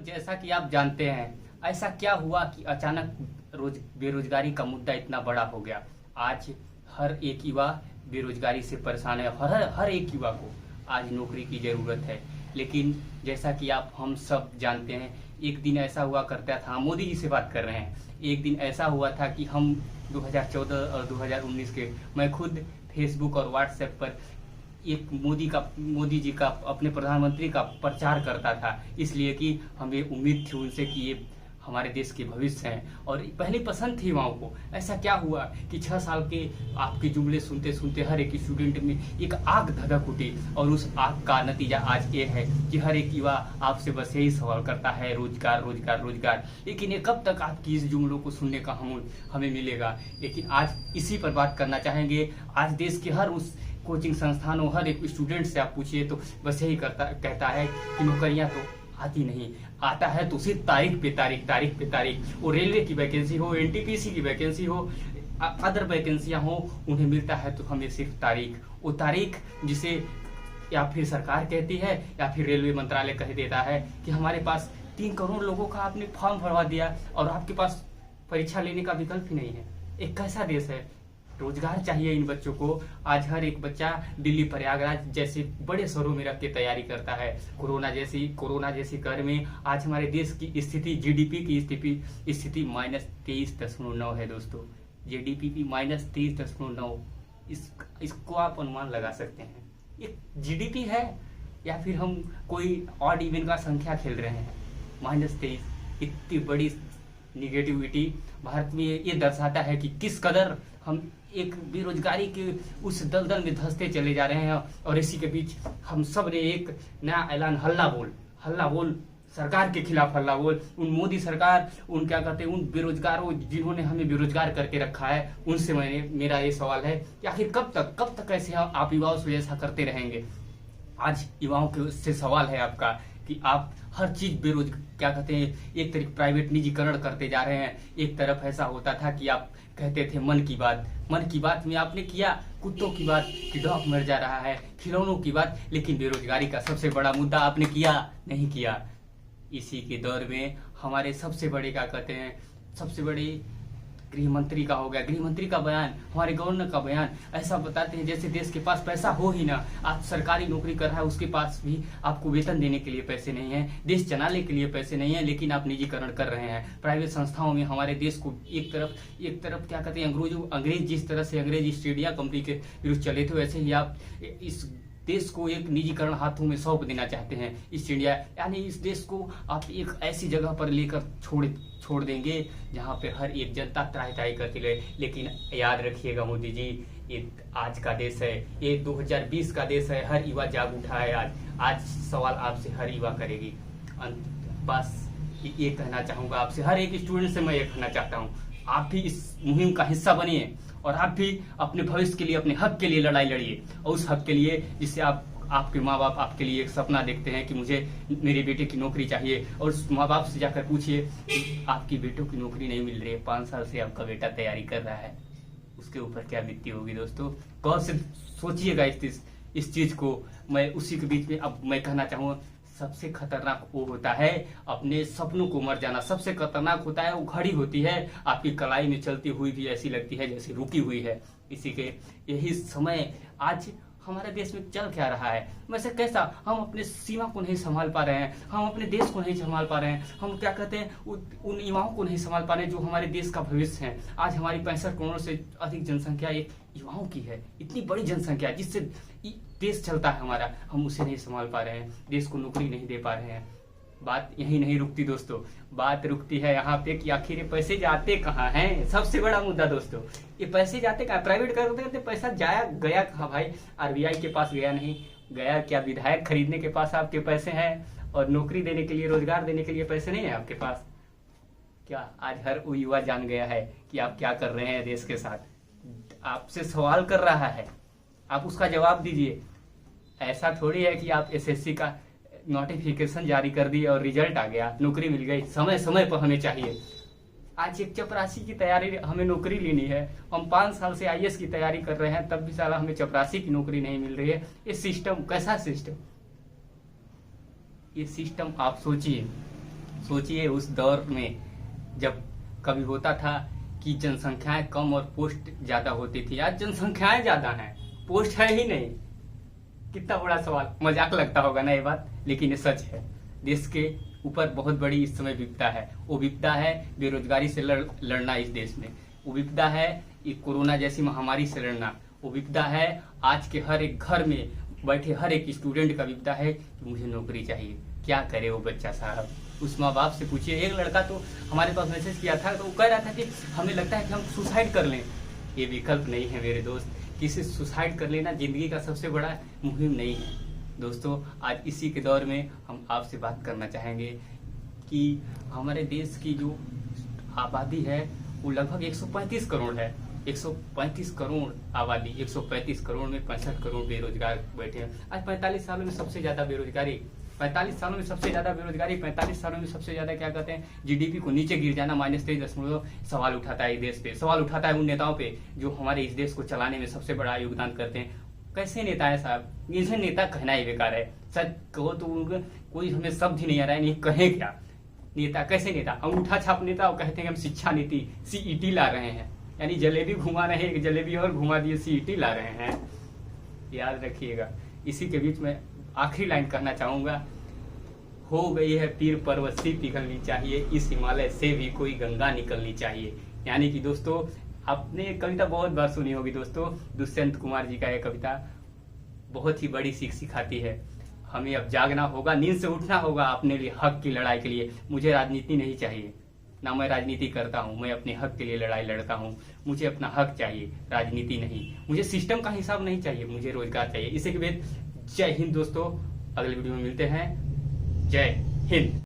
जैसा कि आप जानते हैं, ऐसा क्या हुआ कि अचानक बेरोजगारी का मुद्दा इतना बड़ा हो गया। आज हर एक युवा बेरोजगारी से परेशान है। हर एक युवा को आज नौकरी की जरूरत है। लेकिन जैसा कि आप हम सब जानते हैं, एक दिन ऐसा हुआ करता था, मोदी जी से बात कर रहे हैं। एक दिन ऐसा हुआ था कि हम 2014 और 2019 के मैं खुद फेसबुक और व्हाट्सएप पर एक मोदी जी का अपने प्रधानमंत्री का प्रचार करता था, इसलिए कि हमें उम्मीद थी उनसे कि ये हमारे देश के भविष्य हैं और पहले पसंद थी युवाओं को। ऐसा क्या हुआ कि 6 साल के आपके जुमले सुनते सुनते हर एक स्टूडेंट में एक आग धधक उठी और उस आग का नतीजा आज ये है कि हर एक युवा आपसे बस यही सवाल करता है, रोजगार रोजगार रोजगार। लेकिन ये कब तक आपकी इस जुमलों को सुनने का हमें मिलेगा। लेकिन आज इसी पर बात करना चाहेंगे। आज देश के हर उस कोचिंग संस्थानों, हर एक स्टूडेंट से आप पूछिए तो बस यही कहता है कि नौकरियां तो आती नहीं, आता है तो सिर्फ तारीख पे तारीख। वो रेलवे की वैकेंसी हो, एनटीपीसी की वैकेंसी हो, अदर वैकेंसियां हो, उन्हें मिलता है तो हमें सिर्फ तारीख। वो तारीख जिसे या फिर सरकार कहती है या फिर रेलवे मंत्रालय कह देता है कि हमारे पास 3 करोड़ लोगों का आपने फॉर्म भरवा दिया और आपके पास परीक्षा लेने का विकल्प ही नहीं है। एक कैसा देश है। रोजगार चाहिए इन बच्चों को। आज हर एक बच्चा दिल्ली, प्रयागराज जैसे बड़े शहरों में रख के तैयारी करता है। कोरोना जैसी कहर में आज हमारे देश की स्थिति, जीडीपी की स्थिति -23.9 है दोस्तों। जीडीपी की -23.9, इसको आप अनुमान लगा सकते हैं। ये जीडीपी है या फिर हम कोई ऑड इवन का संख्या खेल रहे हैं। -23, इतनी बड़ी निगेटिविटी भारत में ये दर्शाता है कि किस कदर हम एक बेरोजगारी के उस दलदल में धंसते चले जा रहे हैं। और इसी के बीच हम सब ने एक नया ऐलान, हल्ला बोल सरकार के खिलाफ हल्ला बोल, उन मोदी सरकार, उन क्या कहते हैं, उन बेरोजगारों जिन्होंने हमें बेरोजगार करके रखा है, उनसे मेरा ये सवाल है कि आखिर कब तक ऐसे आप युवाओं से ऐसा करते रहेंगे। आज युवाओं के से सवाल है आपका कि आप हर चीज क्या कहते हैं, एक तरफ प्राइवेट निजीकरण करते जा रहे हैं। एक तरफ ऐसा होता था कि आप कहते थे मन की बात में आपने किया कुत्तों की बात कि डॉग मर जा रहा है, खिलौनों की बात, लेकिन बेरोजगारी का सबसे बड़ा मुद्दा आपने नहीं किया। इसी के दौर में हमारे सबसे बड़े गृह मंत्री का हो गया, गृह मंत्री का बयान, हमारे गवर्नर का बयान ऐसा बताते हैं जैसे देश के पास पैसा हो ही ना। आप सरकारी नौकरी कर रहा है, उसके पास भी आपको वेतन देने के लिए पैसे नहीं है, देश चलाने के लिए पैसे नहीं है, लेकिन आप निजीकरण कर रहे हैं। प्राइवेट संस्थाओं में हमारे देश को एक तरफ क्या कहते हैं, अंग्रेज जिस तरह से अंग्रेज ईस्ट इंडिया कंपनी के विरुद्ध चले थे, वैसे ही आप इस देश को एक निजीकरण हाथों में सौंप देना चाहते हैं। ईस्ट इंडिया यानी इस देश को आप एक ऐसी जगह पर लेकर छोड़ देंगे जहां पे हर एक जनता त्राही करती रहे। लेकिन याद रखिएगा मोदी जी, ये आज का देश है, ये 2020 का देश है। हर युवा जाग उठा है। आज सवाल आपसे हर युवा करेगी। बस ये कहना चाहूंगा आपसे, हर एक स्टूडेंट से मैं ये कहना चाहता हूँ, आप भी इस मुहिम का हिस्सा बनिए और आप भी अपने भविष्य के लिए, अपने हक के लिए लड़ाई लड़िए। और उस हक के लिए जिससे आपके माँ बाप आपके लिए एक सपना देखते हैं कि मुझे मेरे बेटे की नौकरी चाहिए, और उस माँ बाप से जाकर पूछिए कि आपकी बेटों की नौकरी नहीं मिल रही है, 5 साल से आपका बेटा तैयारी कर रहा है, उसके ऊपर क्या बीतती होगी दोस्तों। गौर से सोचिएगा इस चीज को। मैं उसी के बीच में अब मैं कहना चाहूँगा, सबसे खतरनाक वो होता है अपने सपनों को मर जाना। सबसे खतरनाक होता है वो घड़ी होती है आपकी कलाई में चलती हुई भी ऐसी लगती है जैसे रुकी हुई है। इसी के यही समय आज हमारे देश में चल क्या रहा है। वैसे कैसा हम अपने सीमा को नहीं संभाल पा रहे हैं, हम अपने देश को नहीं संभाल पा रहे हैं, हम क्या कहते हैं उन युवाओं को नहीं संभाल पा रहे हैं जो हमारे देश का भविष्य है। आज हमारी 65 करोड़ से अधिक जनसंख्या एक युवाओं की है। इतनी बड़ी जनसंख्या जिससे देश चलता है हमारा, हम उसे नहीं संभाल पा रहे हैं, देश को नौकरी नहीं दे पा रहे हैं। बात यही नहीं रुकती दोस्तों, बात रुकती है यहाँ पे कि आखिर ये पैसे जाते कहाँ हैं। सबसे बड़ा मुद्दा दोस्तों, ये पैसे जाते कहाँ। प्राइवेट करते पैसा गया कहाँ भाई। आरबीआई के पास गया नहीं, गया क्या विधायक खरीदने के पास आपके पैसे हैं, और नौकरी देने के लिए, रोजगार देने के लिए पैसे नहीं है आपके पास। क्या आज हर वो युवा जान गया है कि आप क्या कर रहे हैं देश के साथ। आपसे सवाल कर रहा है, आप उसका जवाब दीजिए। ऐसा थोड़ी है कि आप एसएससी का नोटिफिकेशन जारी कर दिए और रिजल्ट आ गया, नौकरी मिल गई। समय पर हमें चाहिए। आज एक चपरासी की तैयारी, हमें नौकरी लेनी है, हम 5 साल से आईएएस की तैयारी कर रहे हैं, तब भी साला हमें चपरासी की नौकरी नहीं मिल रही है। ये सिस्टम कैसा सिस्टम, ये सिस्टम आप सोचिए। सोचिए उस दौर में जब कभी होता था कि जनसंख्याएं कम और पोस्ट ज्यादा होती थी। आज जनसंख्याएं ज्यादा हैं, पोस्ट है ही नहीं। कितना बड़ा सवाल। मजाक लगता होगा ना ये बात, लेकिन ये सच है। देश के ऊपर बहुत बड़ी इस समय विपदा है। वो विपदा है बेरोजगारी से लड़ना इस देश में। वो विपदा है ये कोरोना जैसी महामारी से लड़ना। वो विपदा है आज के हर एक घर में बैठे हर एक स्टूडेंट का विपदा है कि मुझे नौकरी चाहिए। क्या करे वो बच्चा साहब? उस माँ बाप से पूछिए। एक लड़का तो हमारे पास मैसेज किया था, तो वो कह रहा था कि हमें लगता है कि हम सुसाइड कर लें। ये विकल्प नहीं है मेरे दोस्त। किसी सुसाइड कर लेना जिंदगी का सबसे बड़ा मुहिम नहीं है। दोस्तों, आज इसी के दौर में हम आपसे बात करना चाहेंगे कि हमारे देश की जो आबादी है वो लगभग 135 करोड़ है। 135 करोड़ आबादी, 135 करोड़ में 65 करोड़ बेरोजगार बैठे हैं। आज 45 सालों में सबसे ज्यादा बेरोजगारी, 45 सालों में सबसे ज्यादा बेरोजगारी, 45 सालों में सबसे ज्यादा क्या कहते हैं, जीडीपी को नीचे गिर जाना, -3.0। सवाल उठाता है इस देश पे, सवाल उठाता है उन नेताओं पे जो हमारे इस देश को चलाने में सबसे बड़ा योगदान करते हैं। कैसे नेता है साहब? इन्हें नेता कहना ही बेकार है। सच कहो तो उनको कोई हमें शब्द ही नहीं आ रहा है, नहीं कहे क्या। नेता कैसे नेता? अंगूठा छाप नेता। वो कहते हैं हम शिक्षा नीति सीईटी ला रहे हैं, यानी जलेबी घुमा रहे हैं, एक जलेबी और घुमा दिए, सीईटी ला रहे हैं। याद रखिएगा। इसी के बीच में आखिरी लाइन कहना चाहूंगा, हो गई है पीर परवसी पिघलनी चाहिए, इस हिमालय से भी कोई गंगा निकलनी चाहिए। यानी कि दोस्तों, आपने कविता बहुत बार सुनी होगी दोस्तों, दुष्यंत कुमार जी का यह कविता बहुत ही बड़ी सीख सिखाती है। हमें अब जागना होगा, नींद से उठना होगा अपने लिए, हक की लड़ाई के लिए। मुझे राजनीति नहीं चाहिए, ना मैं राजनीति करता हूं, मैं अपने हक के लिए लड़ाई लड़ता हूं। मुझे अपना हक चाहिए, राजनीति नहीं। मुझे सिस्टम का हिसाब नहीं चाहिए, मुझे रोजगार चाहिए। इसी के बाद जय हिंद दोस्तों, अगले वीडियो में मिलते हैं। जय हिंद।